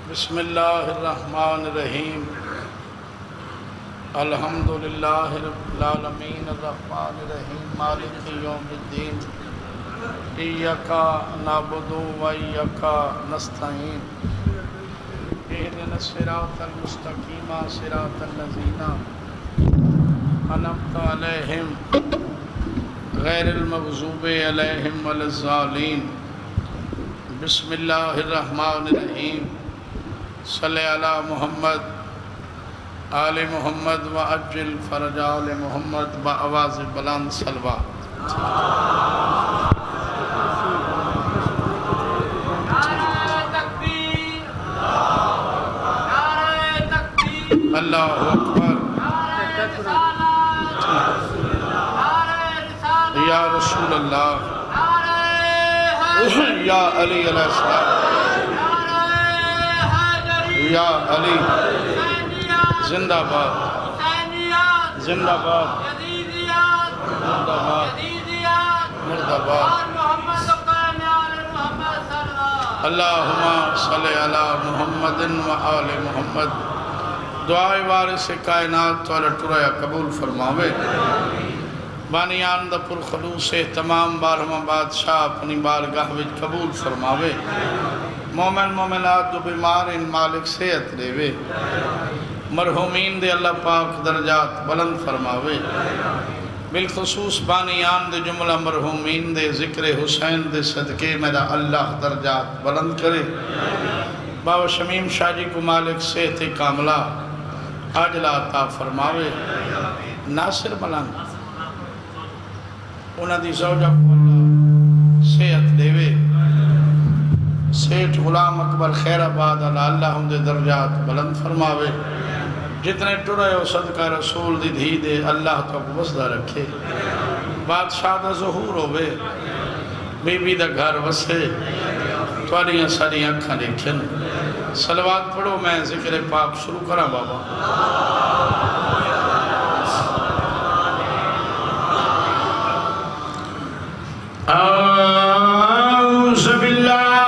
बिस्मिल्लाहिर्रहमानिर्रहीम अल्हम्दुलिल्लाहि रब्बिल आलमीन अर्रहमानिर्रहीम मालिकि यौमिद्दीन इय्याका नअबुदु व इय्याका नस्तईन इहदिनस सिरातल मुस्तकीम सिरातल लज़ीना अनअमता अलैहिम गैरिल मग़ज़ूबि अलैहिम वलज़्ज़ालीन बिस्मिल्लाहिर्रहमानिर्रहीम सल्ले अला मुहम्मद आले मोहम्मद व अज्जिल फ़रजा आले मोहम्मद व आवाज़ बुलंद सलवा। अल्लाहु अकबर। या रसूल अल्लाह या अली अलैहिस्सलाम या अली जिंदाबाद जिंदाबाद जिंदाबाद मुर्दाबाद। अल्लाहुम्मा सल्लि अला मुहम्मदिन व आले मुहम्मद। दुआए वारिस कायनात तौला टुराया कबूल फरमावे। बानियान दा पुरखलूस तमाम बारहवां बादशाह अपनी बारगाह विच कबूल फरमावे। मोमिन मोमिनात जो बीमार इन मालिक सेहत देवे। मरहूमीन दे अल्लाह पाक दर्जात बुलंद फरमावे। बिलखसूस बानियान दे जुमला मरहूमीन दे ज़िक्र हुसैन दे सदके मेरा अल्लाह दर्जात बुलंद करे। बाबा शमीम शाह जी को मालिक सेहत कामला आजला अता फरमावे। नासिर मलंग उन्हां दी ज़ौजा को अल्लाह सेहत देवे। सेठ गुलाम अकबर खैराबाद अल्लाह उनके दर्जात बुलंद फरमावे। जितने टुरे हो सदका रसूल दी धी दे अल्लाह तो वसदा रखे। बादशाह दा ज़हूर होवे बीबी दा घर वसे तुहाड़ियां सारियां अखां देखन। सलवात पढ़ो मैं जिक्र पाक शुरू करा बाबा। औज़ु बिल्लाहि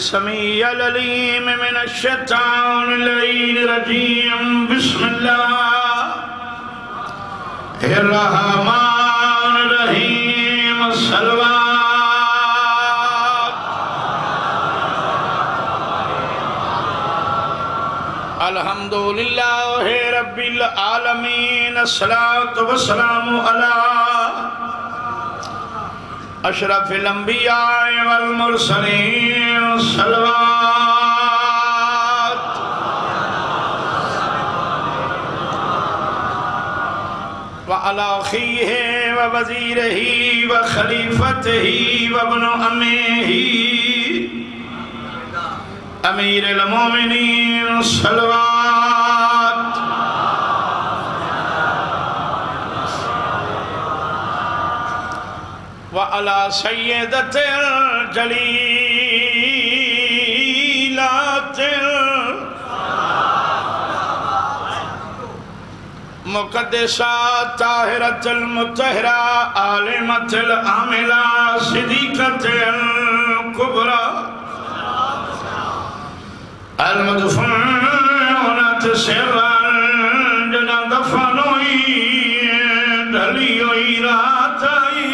समीअल अलीम मिनश शैतानिर रजीम। बिस्मिल्लाहिर रहमानिर रहीम। सलवात। अल्हम्दुलिल्लाहि रब्बिल आलमीन। अस्सलातु वस्सलामु अला अशरफिल अंबिया वल मुरसलीन। सलवात। व अला अखीहि व वज़ीरिही व खलीफतिही व इब्न अम्मिही अमीरुल मोमिनीन। सलवात। व अला सय्यदतिल जलीलातिल मुक़द्दसा ताहिरतिल मुतहरा आलिमतिल आमिला सिद्दीक़तिल कुबरा अल मदफूनत सिर्रन जना दफनोई ढलियोई राताई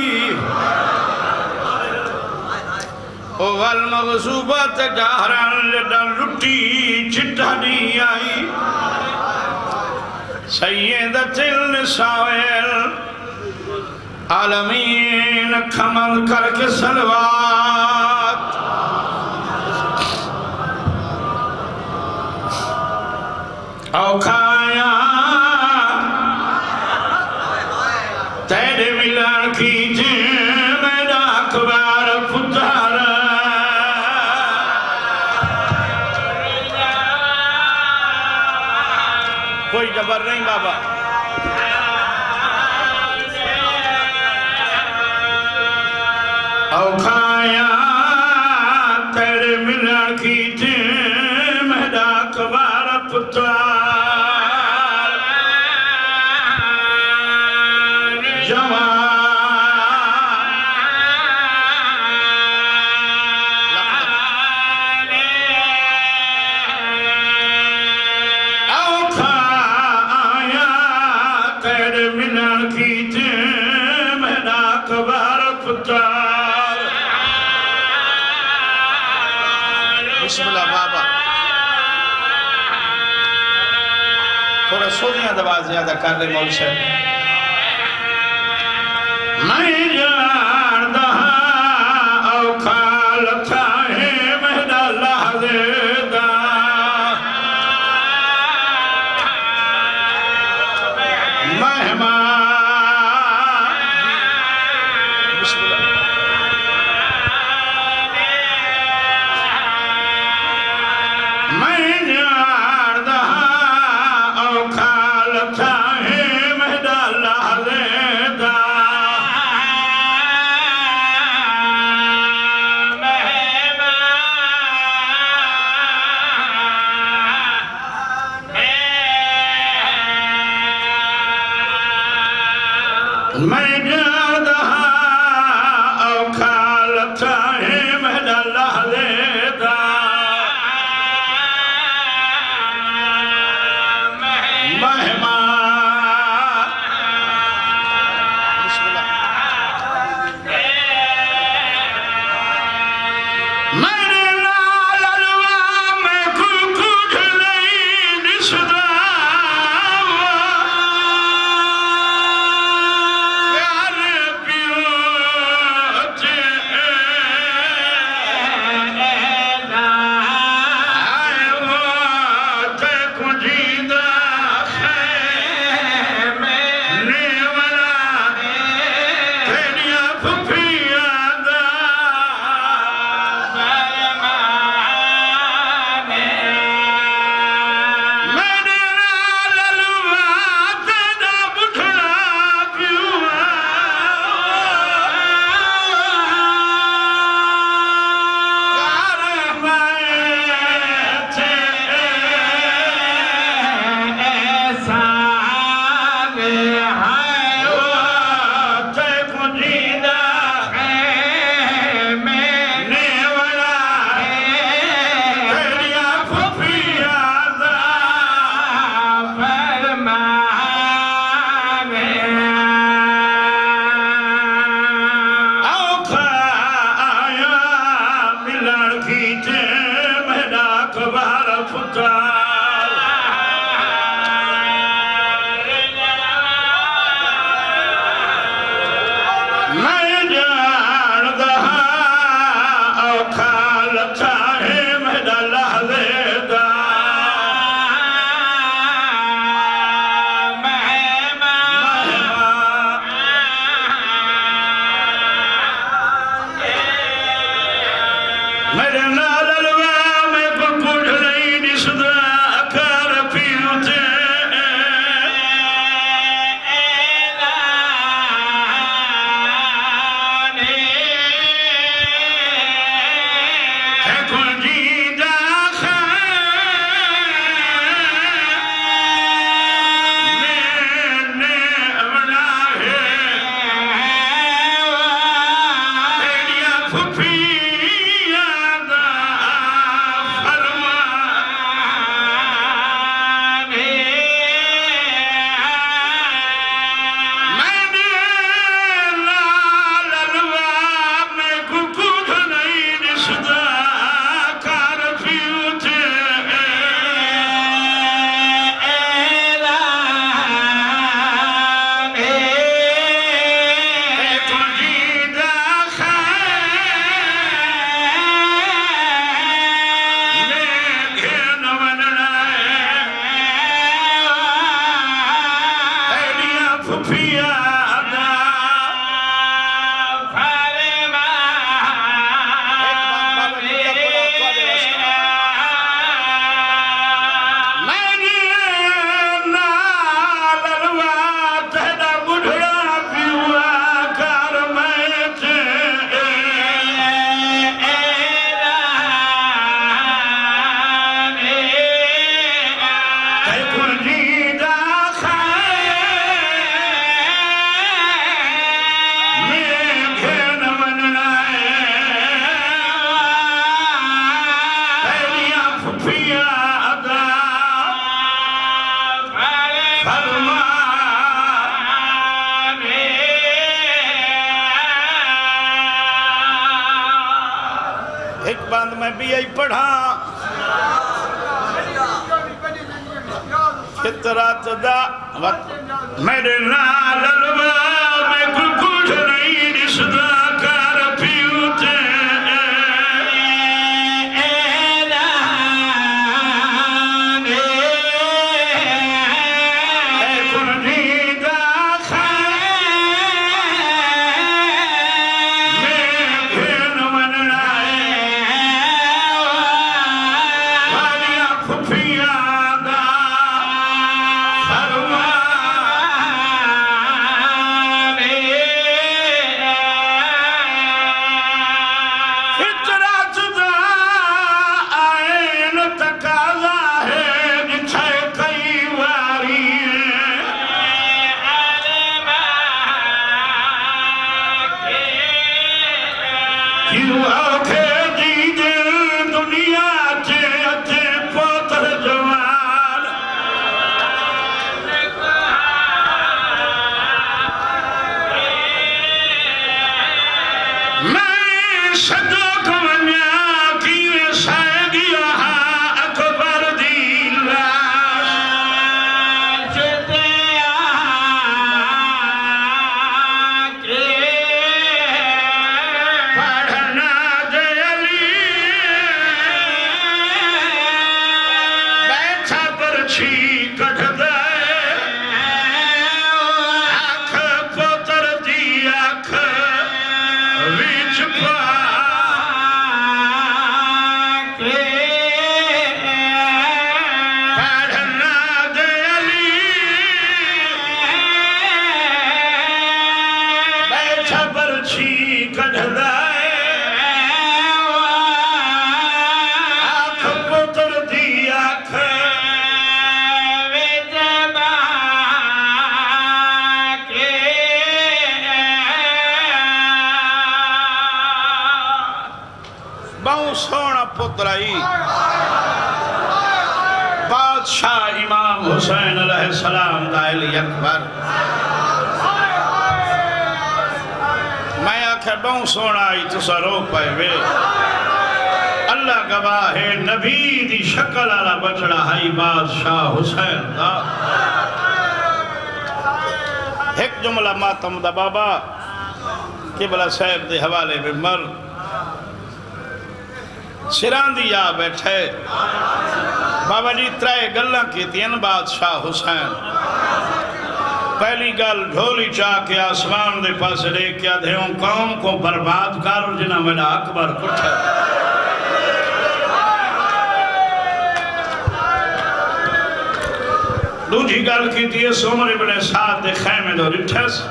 ओ वल मग़सूबत जहरन जदा लुटी चिट्ठाडी आई सय्यदतिल निसाइल आलमीन। कमल करके सलवात। औखाया तेरे मिलन की मेरा अखबार पुत्र। कोई जबर नहीं बाबा। औखाया तेरे मिलन की मेरा अखबार पुत्र। जवान बिस्मिल्लाह बाबा थोड़ा सोनिया दबा ज्यादा कर रहे मौल साहब मैं जानदा औखा लथा है मेरा लहदा मैं ज्यादा औखा लथा है मेरा लहदा मेरे नाल में को कुछ नहीं दिसदा कर पीते एक बात मैं भी यही पढ़ा फितरत दा मेरे नाल मैं कुछ नहीं दिसदा कर पियो ते सोना पुत्राई बादशाह इमाम हुसैन अलैहिस्सलाम दाइल अकबर मैं आखे बहु सोना आई तुसा रो पाए वे अल्लाह गवाह है नबी दी शक्ल वाला बचड़ा है बादशाह हुसैन दा एक जुमला मातम दा बाबा किबला साहब दे हवाले में मर सिरांदी आ बैठे बाबा जी त्रै गल्लां कीतियां बादशाह हुसैन पहली गल ढोली चा के आसमान दे पास देख के आधे कौम को बर्बाद कर जिन्हें मेरा अकबर कुठे दूजी गल की उमर इब्ने साद दे खैमे दो रिठस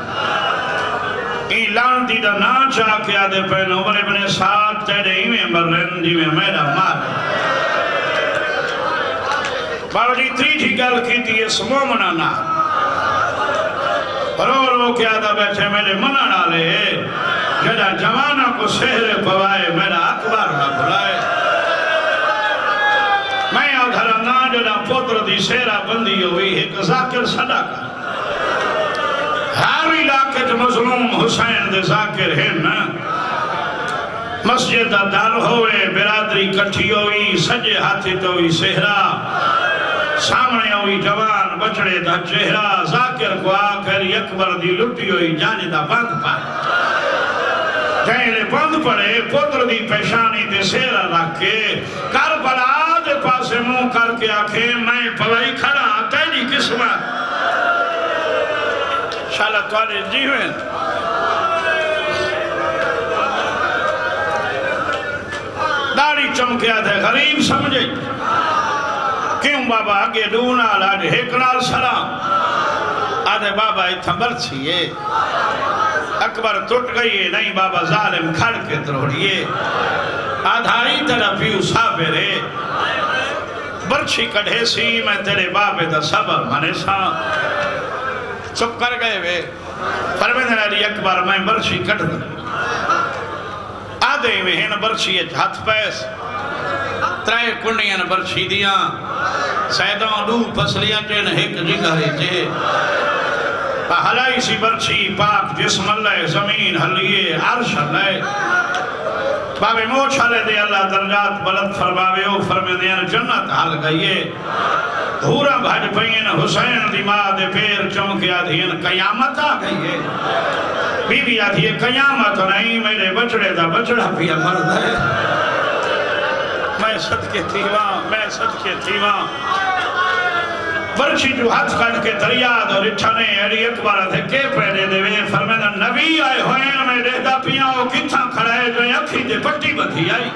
लांती दा ना चाह के आदे पहले उमर इब्ने साद तेरे इवें मरन जिवें मेरा मार बाबा जी तीसरी गल की मोमना ना रो रो के आदा बैठे मेरे मना नाले जरा जवाना को सेहरे पवाए मेरा अकबर ना बुलाए मैं उधर ना जरा पुत्र दी सेरा बंदी हुई एक जाकिर सदा का हर इलाके च मजलूम हुसैन दे जाकिर हैं ना मस्जिद दा दर होवे बिरादरी इकट्ठी हुई सजे हाथी तो हुई सेहरा सामने हुई जवान बचड़े दा चेहरा जाकिर को आकर अकबर दी लुटी हुई जाने दा बंद पा कहले बंद पड़े पुत्र दी पेशानी ते सेहरा रख के करबला दे पासे मुंह करके आखे मैं पवाई खड़ा तेरी किस्मत शाला तुहारे जीवन दाढ़ी चमकिया थे गरीब समझे क्यों बाबा आगे दूना लाज एक नाल सलाम आधे बाबा इतना बरसी है अकबर टूट गई है नहीं बाबा जालिम खड़ के तरोड़िए आधारी तेरा पीऊ साबेरे बरछी कढ़े सी मैं तेरे बाबे दा सबब मने सा चुप कर गए वे परवेंद्र अली अकबर मैं बरछी कट आधे में है न बरछी हाथ पैस त्रै कुंडियां बरछी दिया सैदा दू फसलियां के न एक जिगरे जे हलाई सी बरछी पाक जिस्म अल्लाह जमीन हलिए अर्श हलाए बाबे मोछाले दे अल्लाह दर्जात बुलंद फरमावे ओ फरमे दे जन्नत हाल गईए धूरा भज पईन हुसैन दी मां दे पैर चमके आधीन कयामत आ गई है बीबी आधी कयामत नहीं मेरे बछड़े दा बछड़ा पिया मरदा है मैं सदके थीवा बरछी जो हाथ काट के दरिया दो रिठने अड़ी अकबर थे के पैदे देवे फरमाया नबी आए होए मैं देखदा पिया ओ किथा खड़ा है जो अखी दे पट्टी बंधी आई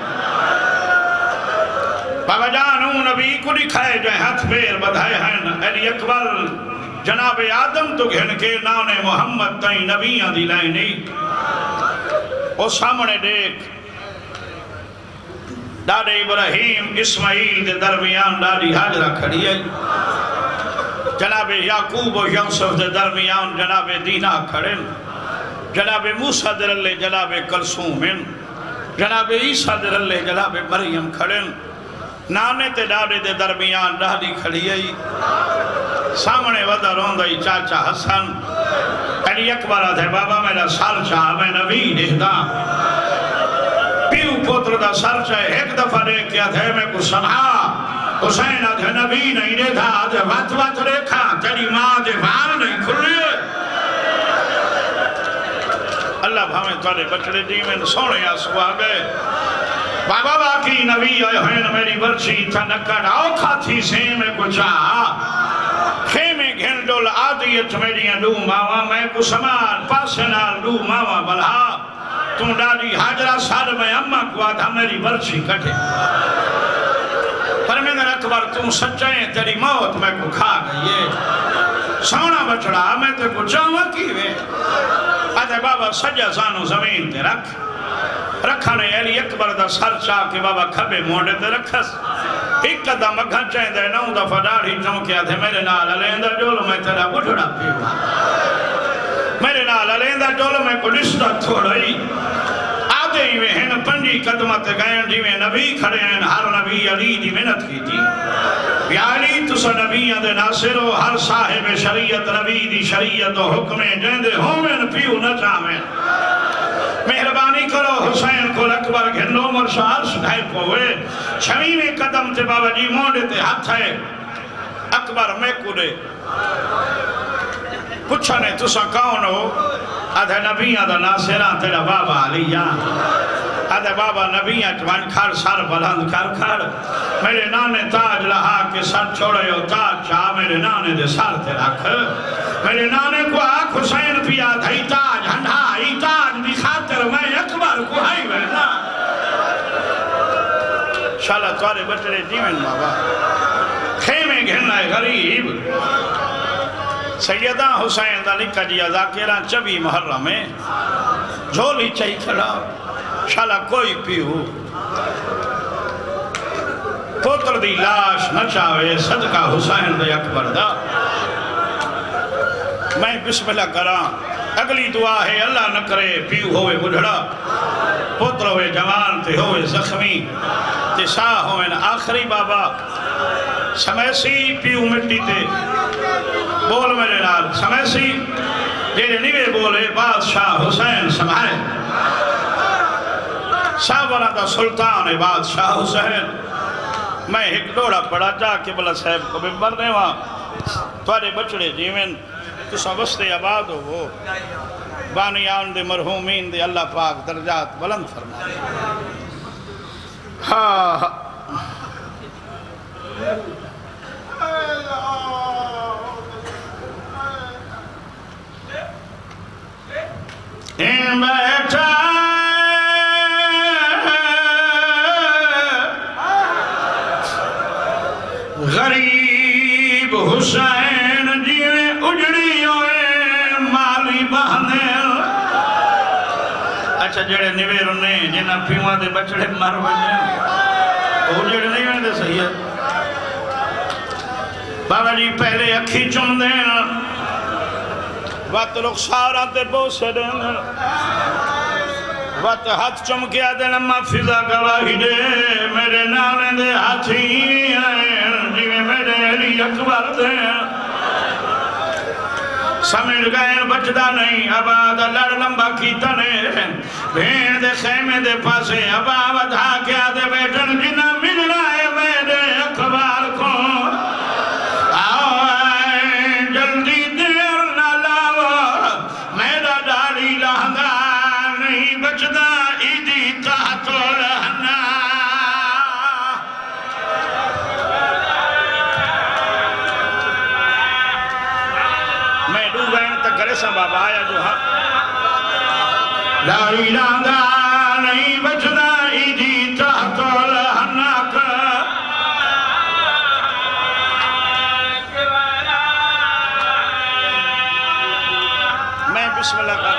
बाबा जान नबी को दिखाए जो हाथ पैर बधाए हैं अली अकबर जनाब आदम तो घिन के नाने मोहम्मद तई नबियां दी लाइनी ओ सामने देख दादे इब्राहिम इस्माइल के दरमियान दादी हाजरा खड़ी है जनाबे याकूब और यूसुफ के दरमियान जनाबे दीना खड़े जनाबे मूसा दरल्ले जनाबे कलसूम जनाबे ईसा दरल्ले जनाबे मरियम खड़े नाने ते दादे दे दरमियान दादी खड़ी आई सामने वदा रोंदा ही चाचा हसन अली अकबर थे बाबा मेरा सर चाह मैं नबी देखदा पीऊ पुत्र दा सर चाहे एक दफा देख क्या थे मैं कुछ समझा हुसैन आधे नबी नहीं देखा आधे वत देखा तेरी मां दे वाल नहीं खुले अल्लाह भावे तारे बचड़े जीवन सोने आंसू आ गए बाबा बाकी नबी आए हैं मेरी बरछी था नकड़ औखा थी से में कुछ खेमे घिन डोल आदि मेरिया डू मावा मैं कुछ समान पासे नाल डू मावा बला तू डाली हाजरा साल में अम्मा को आधा मेरी बरछी कटे पर मेरे अकबर तू सच्चा है तेरी मौत मैं को खा गई है सोना बछड़ा मैं ते को चावा की वे आधे बाबा सजा सानू जमीन ते रखा ने अली अकबर दा सर चा के बाबा खबे मोड़े ते रखस एक कदम अखा चाहते नौ दफा दाढ़ी चौंकिया थे मेरे नाल लेंदा डोल मैं तेरा बुढ़ड़ा पीवा मेरे नाल लेंदा डोल मैं को रिश्ता थोड़ई आधे ही वे हैं पंजी कदम ते गए जिवें नबी खड़े हैं हर नबी अली दी मेहनत की थी याली तुस नबियां दे नासिरो हर साहिब शरीयत नबी दी शरीयत और हुक्म जेंदे होवेन पीऊ न चावें मेहरबानी करो हुसैन को अकबर घिनो मरशार सुधाई पोवे छवी में कदम ते बाबा जी मोड़े ते हाथ है अकबर मैं कुरे पूछा ने तुसा कौन हो आधे नबियां दा नासिरा तेरा बाबा अलिया आधे बाबा नबियां जवान खाड़ सर बुलंद कर मेरे नाने ताज लहा के सर छोड़े हो ताज चाह मेरे नाने दे सर ते रख मेरे नाने को आख हुसैन पिया धई ताज हंडा ई ताज दी खातिर मैं अकबर को हाई वैना शाला तोरे बचड़े जीवन बाबा खेमे घिना गरीब सैयदा हुसैन दा निका जी जाकिरा 24 मुहर्रम में झोली चई खड़ा शाला कोई पीऊ पुत्र दी लाश न चावे सदका हुसैन दे अकबर दा मैं बिस्मिल्लाह करा अगली दुआ है अल्लाह न करे पीऊ होवे बुढ़ड़ा पुत्र होवे जवान ते होवे जख्मी ते शाह होवे आखिरी बाबा समैसी पीऊ मिट्टी ते बोल मेरे नाल समैसी जेरे निवे बोले बादशाह हुसैन समाए सावरा दा सुल्तान है बादशाह हुसैन मैं एक डोड़ा पड़ा जा के बोला साहब को बिंबर ने वहाँ थोड़े बचड़े जीवन तुसा वस्ते आबाद हो वो बानियान दे मरहूमीन दे अल्लाह पाक दर्जात बुलंद फरमाए हाँ बैठा गरीब हुसैन जीवे उजड़ी होए माली बहने अच्छा जेड़े निवेर ने जिन्हें पीवा दे बछड़े मर वजे उजड़ नहीं होते सही है बाबा जी पहले अखी चुम देना वत रुखसारा ते बोसे देना वत हाथ चुमकिया देना फिजा गवाही दे मेरे नाले दे हाथी जिवें मेरे अली अकबर दे समझ गए बचदा नहीं आबाद लड़ लंबा कीता ने भेड़ दे खेमे दे पासे अबा वधा के आदे बैठन जिना मिलना है मेरे अखबार को आओ जल्दी देर ना लाओ मेरा दाढ़ी लहंगा नहीं बचदा इदी तातो रहना मैं डूबे तक करे सा बाबा आया जो हाँ दाढ़ी लहंगा नहीं बचदा इदी तातो रहना का मैं बिस्मिल्लाह का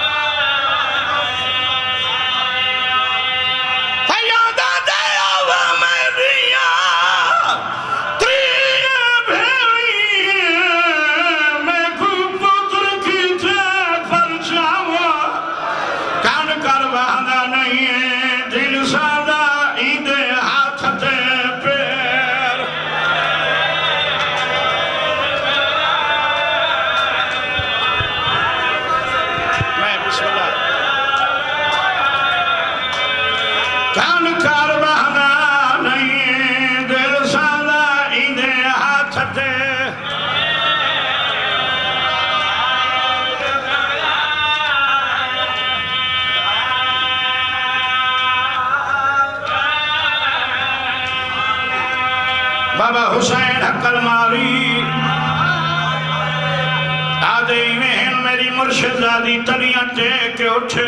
बाबा हुसैन हकल मारी आदे में मेरी मुर्शिदादी तलियां टेक के उठे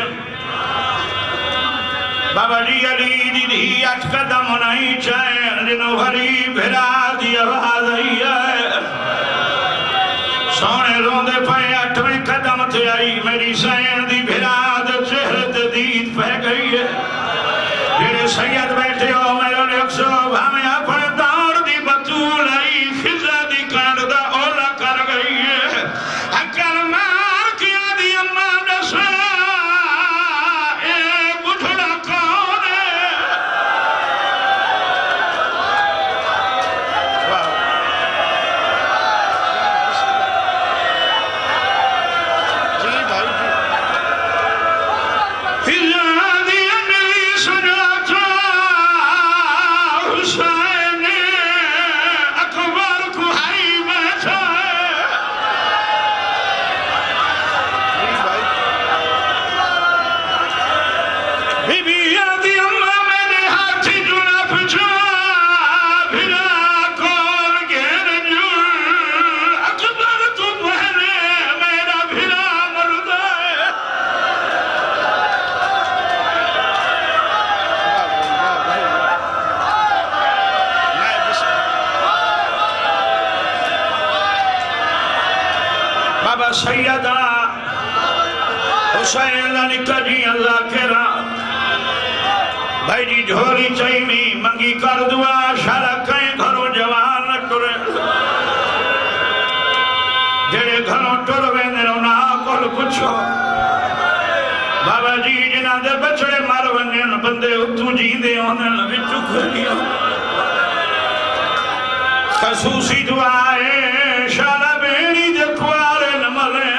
बाबा जी अली दीदी 8 कदम नहीं चाहे जिनो हरी भिरा दी आवाज आई है सोने रोंदे पे 8वें कदम ते आई मेरी सैन दी भिरा दे चेहरे ते दीद पै गई है जेड़े सैयद बैठे हो मेरे लिखो भावे अपने दौर दी बतूल आई खिजा दी कांड दा ओला कर गई है अकल मार के दी अम्मा दसा ए बुढ़ड़ा कौन है जी भाई जी बाबा सैयदा हुसैन निका जी अल्लाह केरा भाई जी झोली चाहिए मंगी कर दुआ सारा कहीं घरों जवान टुरे जेड़े घरों टुर वेंदे ना कोल पुछो बाबा जी जिन्हां दे बछड़े मर वंजन बंदे उतू जींदे होने विचू खड़ियो खसूसी दुआ है शाला बेड़ी दे कुआरे न मले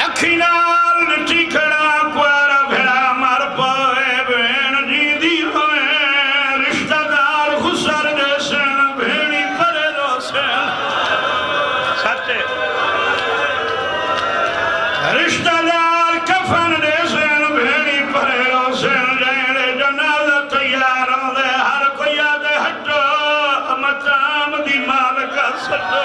अखी नाल निठी खड़ा कुआरा भेड़ा मर पाए भेण जींदी होए रिश्तेदार खुसर दे सन भेड़ी करे दो सन सच्चे रिश्तेदार कफन दे सन भेड़ी परे दो सन जेड़े जनाजा तैयार होंदे हर कोई आदे हटो मकाम दी मालका सटो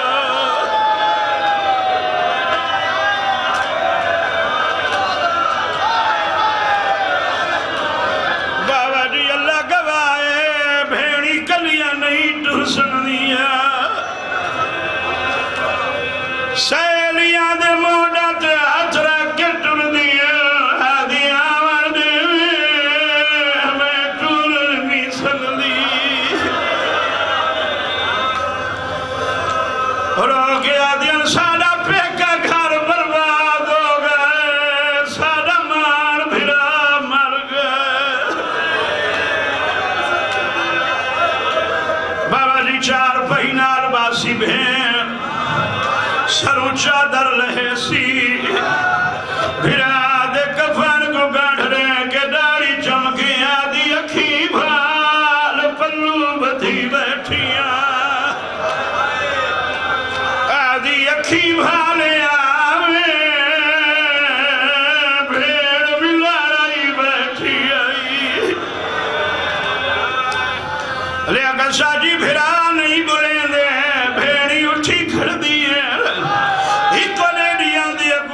बाबा जी अल्लाह गवाए भेड़ी कलियां नहीं टुरसन दिया सहेलियां दे मोढ़ा ते हाथ रख के टुर दिया सरू चादर लहे सी भिरा दे कफन को गाढ़ रहे के दाढ़ी चमके आदि अखी भाल पल्लू बधी बैठिया आदि अखी भाल आवे भेड़ बिलाराई बैठी आई ले अगर साजी भिरा नहीं बोले दे भेड़ी उठी खड़ दी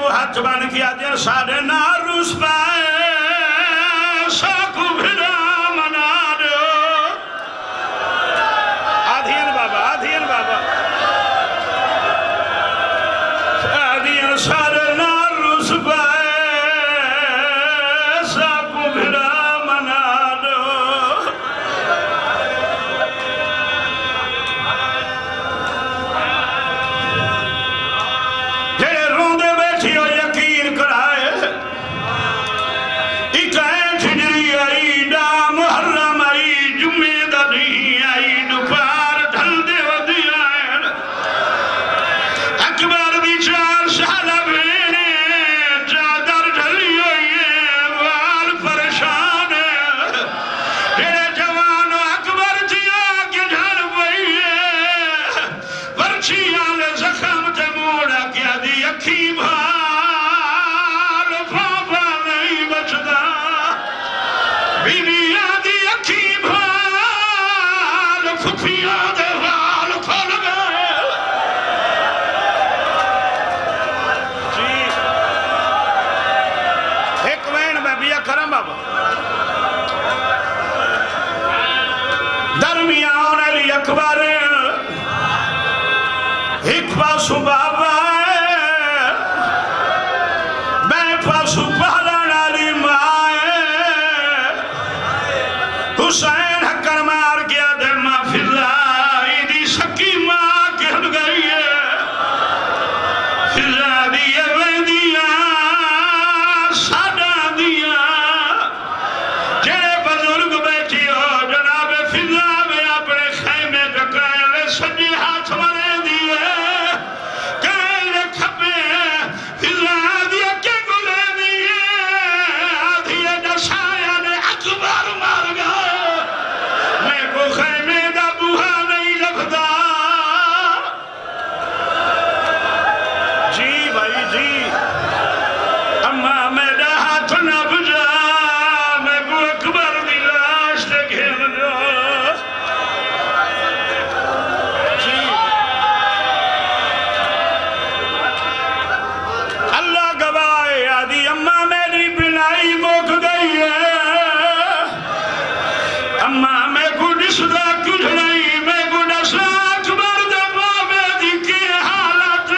हाथ बन किया जे साढ़े नारूस पाए साकू भिरा मना दो आधियन बाबा आधियन साढ़े नारूस पाए साकू भिरा मना दो जेड़े रोंदे बैठियो यकीन कराए इकाए ठिजरी आई डा मुहर्रम आई जुम्मे दा नहीं आई दुपार ढल दे वदिया अकबर दी 4 साल भेड़े चादर ढली हुई है वाल परेशान जेड़े जवान अकबर जिया के ढल पई है वर्छियां ले जख्म ते मोड़ा क्या दी अखी भाल फाफा नहीं बचदा बीबिया दी अखी भाल फुफिया दे वाल खुल गए जी एक वैन में बिया करम बाबा दरमियान अली अकबर एक पासू बाबा हुसैन हक्कर मार गया दे माफिला दी सकी मां कहल गई है फिजा दिए वेदिया साडा दिया जेड़े बुजुर्ग बैठी हो जनाब फिजा में अपने खैमे टकाए सजे हाथ मरे दिए कहले खपे फिजा दिए के गुले दिए आधी दसाया ने अकबर मार गया खैमे दा बूहा नहीं लभदा जी भाई जी अम्मा मेरा हाथ न बुझा मैं को अकबर दी लाश ते घेर दो जी अल्लाह गवाए आदि अम्मा मेरी बिनाई मुक गई है अम्मा मैं सुधा कुछ नहीं मैं गुना साथ मर्द बाबे दी की हालत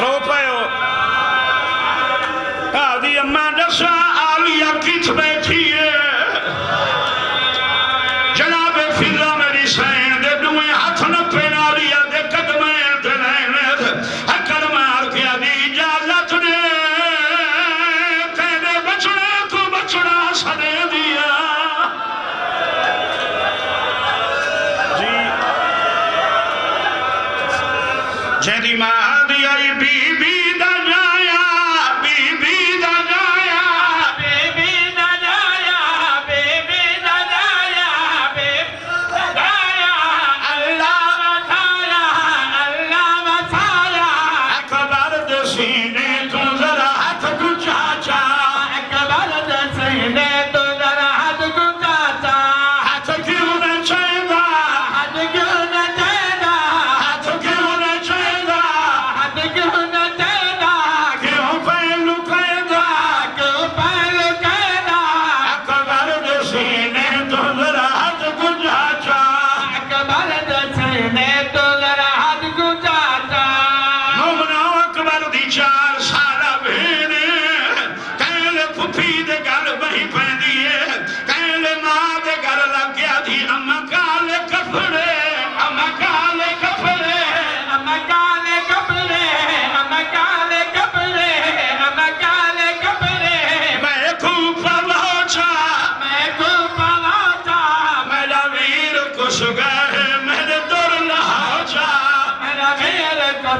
रो पायो आदि अम्मा दसा आलिया किथ बैठी है जनाब फिजा मेरी सैन दे दुए हाथ न पेना लिया दे कदमे ते नहीं हकर मार के आदि इजाजत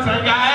सजाए